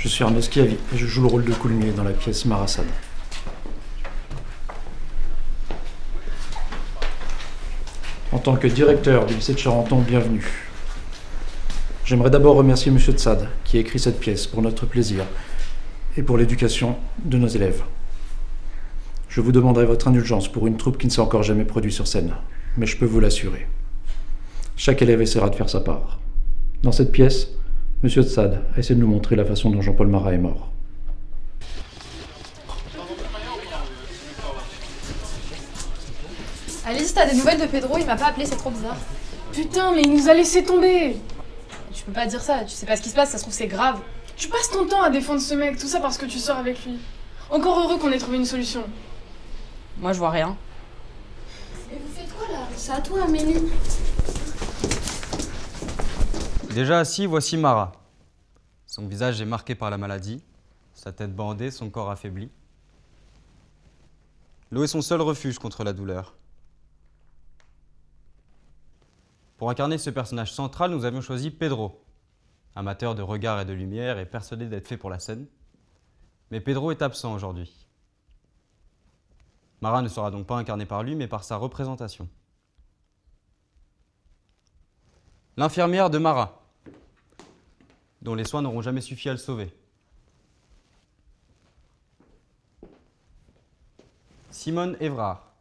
Je suis Arnaud Schiavi et je joue le rôle de Coulmier dans la pièce Marasade. En tant que directeur du lycée de Charenton, bienvenue. J'aimerais d'abord remercier M. Tsad qui a écrit cette pièce pour notre plaisir et pour l'éducation de nos élèves. Je vous demanderai votre indulgence pour une troupe qui ne s'est encore jamais produite sur scène, mais je peux vous l'assurer. Chaque élève essaiera de faire sa part. Dans cette pièce, M. Tsad a essayé de nous montrer la façon dont Jean-Paul Marat est mort. Alice, t'as des nouvelles de Pedro? Il m'a pas appelé, c'est trop bizarre. Putain, mais il nous a laissé tomber. Tu peux pas dire ça, tu sais pas ce qui se passe, ça se trouve c'est grave. Tu passes ton temps à défendre ce mec, tout ça parce que tu sors avec lui. Encore heureux qu'on ait trouvé une solution. Moi je vois rien. Mais vous faites quoi là? C'est à toi, Amélie. Déjà assis, voici Marat. Son visage est marqué par la maladie, sa tête bandée, son corps affaibli. L'eau est son seul refuge contre la douleur. Pour incarner ce personnage central, nous avions choisi Pedro, amateur de regard et de lumière et persuadé d'être fait pour la scène. Mais Pedro est absent aujourd'hui. Marat ne sera donc pas incarné par lui, mais par sa représentation. L'infirmière de Marat, dont les soins n'auront jamais suffi à le sauver. Simone Évrard.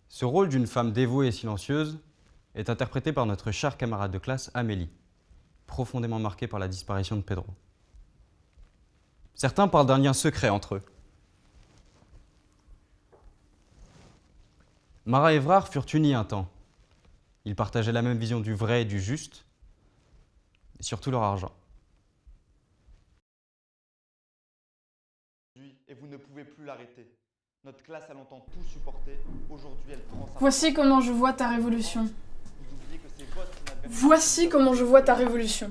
Ce rôle d'une femme dévouée et silencieuse est interprété par notre chère camarade de classe Amélie, profondément marquée par la disparition de Pedro. Certains parlent d'un lien secret entre eux. Marat et Évrard furent unis un temps. Ils partageaient la même vision du vrai et du juste, et surtout leur argent. Et vous ne pouvez plus l'arrêter. Notre classe a longtemps tout supporté. Aujourd'hui, elle prend sa... Voici comment je vois ta révolution. Vous oubliez que c'est votre inadvertance. Voici comment je vois ta révolution.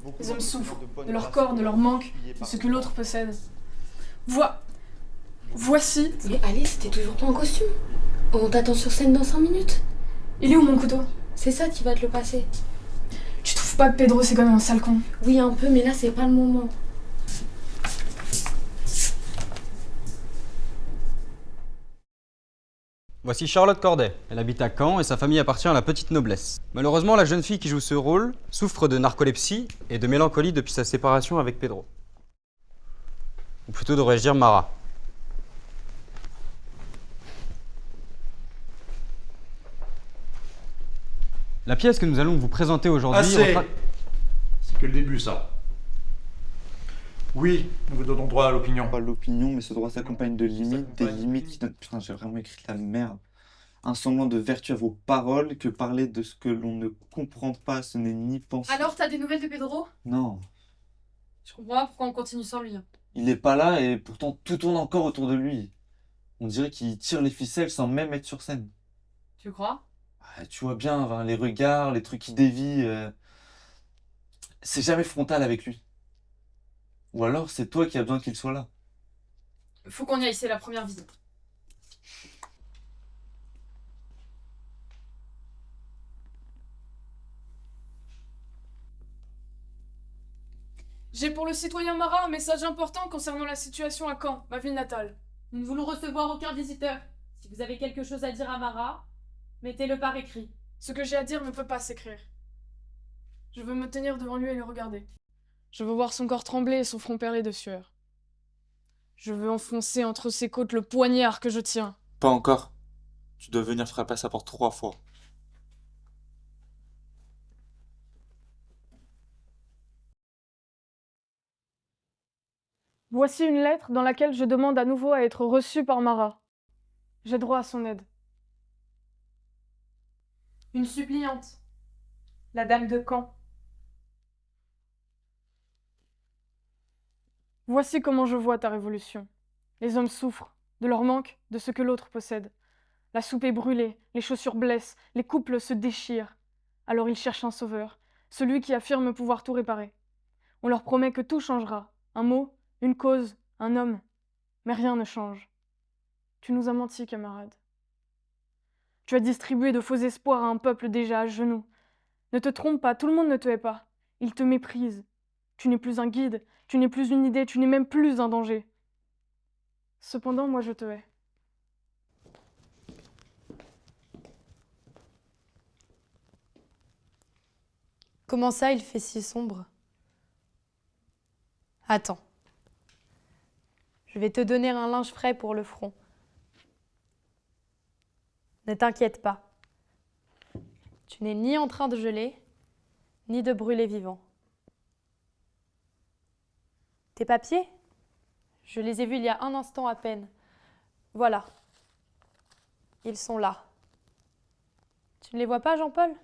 Beaucoup Les hommes d'entre vous souffrent ont de bonnes de leur relations corps, de leur manque, appuyées de par ce que vos l'autre parents. possède. Voici. Mais Alice, t'es toujours pas en costume. On t'attend sur scène dans 5 minutes. Il est où mon couteau? C'est ça qui va te le passer. Tu trouves pas que Pedro c'est quand même un sale con? Oui, un peu, mais là, c'est pas le moment. Voici Charlotte Corday. Elle habite à Caen et sa famille appartient à la petite noblesse. Malheureusement, la jeune fille qui joue ce rôle souffre de narcolepsie et de mélancolie depuis sa séparation avec Pedro. Ou plutôt devrais-je dire Marat. La pièce que nous allons vous présenter aujourd'hui... Assez. C'est que le début, ça. Oui, nous vous donnons droit à l'opinion. Pas l'opinion, mais ce droit s'accompagne de limites, des limites qui donnent... Putain, j'ai vraiment écrit de la merde. Un semblant de vertu à vos paroles, que parler de ce que l'on ne comprend pas, ce n'est ni penser... Alors t'as des nouvelles de Pedro? Non, Je comprends pas pourquoi on continue sans lui. il est pas là et pourtant tout tourne encore autour de lui. On dirait qu'il tire les ficelles sans même être sur scène. Tu crois? Ah, tu vois bien, enfin, les regards, les trucs qui dévient... C'est jamais frontal avec lui. Ou alors c'est toi qui as besoin qu'il soit là. Faut qu'on y aille, c'est la première visite. J'ai pour le citoyen Marat un message important concernant la situation à Caen, ma ville natale. Nous ne voulons recevoir aucun visiteur. Si vous avez quelque chose à dire à Marat, mettez-le par écrit. Ce que j'ai à dire ne peut pas s'écrire. Je veux me tenir devant lui et le regarder. Je veux voir son corps trembler et son front perlé de sueur. Je veux enfoncer entre ses côtes le poignard que je tiens. Pas encore. Tu dois venir frapper à sa porte 3 fois. Voici une lettre dans laquelle je demande à nouveau à être reçu par Marat. J'ai droit à son aide. Une suppliante. La dame de Caen. Voici comment je vois ta révolution. Les hommes souffrent, de leur manque, de ce que l'autre possède. La soupe est brûlée, les chaussures blessent, les couples se déchirent. Alors ils cherchent un sauveur, celui qui affirme pouvoir tout réparer. On leur promet que tout changera, un mot, une cause, un homme. Mais rien ne change. Tu nous as menti, camarade. Tu as distribué de faux espoirs à un peuple déjà à genoux. Ne te trompe pas, tout le monde ne te hait pas. Ils te méprisent. Tu n'es plus un guide, tu n'es plus une idée, tu n'es même plus un danger. Cependant, moi je te hais. Comment ça, il fait si sombre? Attends. Je vais te donner un linge frais pour le front. Ne t'inquiète pas. Tu n'es ni en train de geler, ni de brûler vivant. Tes papiers? Je les ai vus il y a un instant à peine. Voilà. Ils sont là. Tu ne les vois pas, Jean-Paul?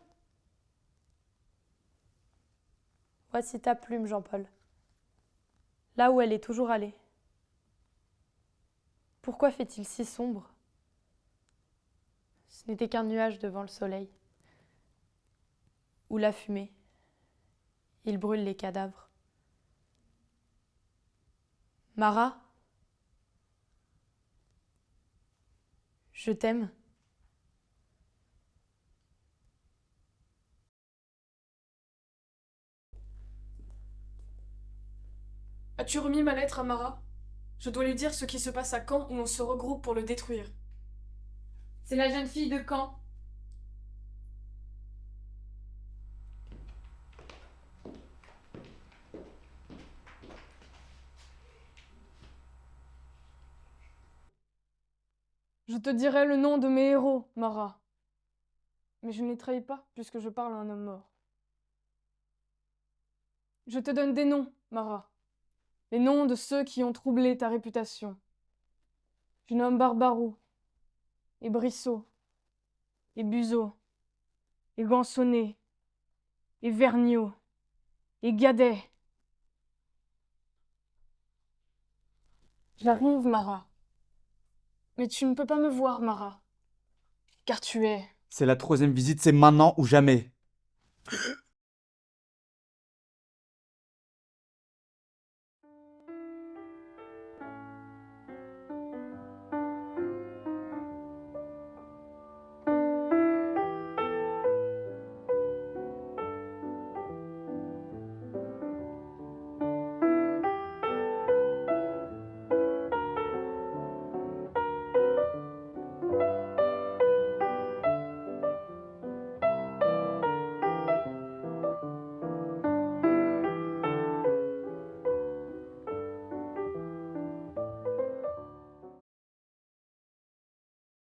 Voici ta plume, Jean-Paul. Là où elle est toujours allée. Pourquoi fait-il si sombre? Ce n'était qu'un nuage devant le soleil. Ou la fumée. Il brûle les cadavres. Mara? Je t'aime. As-tu remis ma lettre à Mara? Je dois lui dire ce qui se passe à Caen où on se regroupe pour le détruire. C'est la jeune fille de Caen. Je te dirai le nom de mes héros, Mara. Mais je ne les trahis pas, puisque je parle à un homme mort. Je te donne des noms, Mara. Les noms de ceux qui ont troublé ta réputation. Je nomme Barbarou, et Brissot, et Buzeau, et Gansonnet, et Vergniaud, et Gadet. J'arrive, Mara. Mais tu ne peux pas me voir, Mara. Car tu es... C'est la troisième visite, c'est maintenant ou jamais.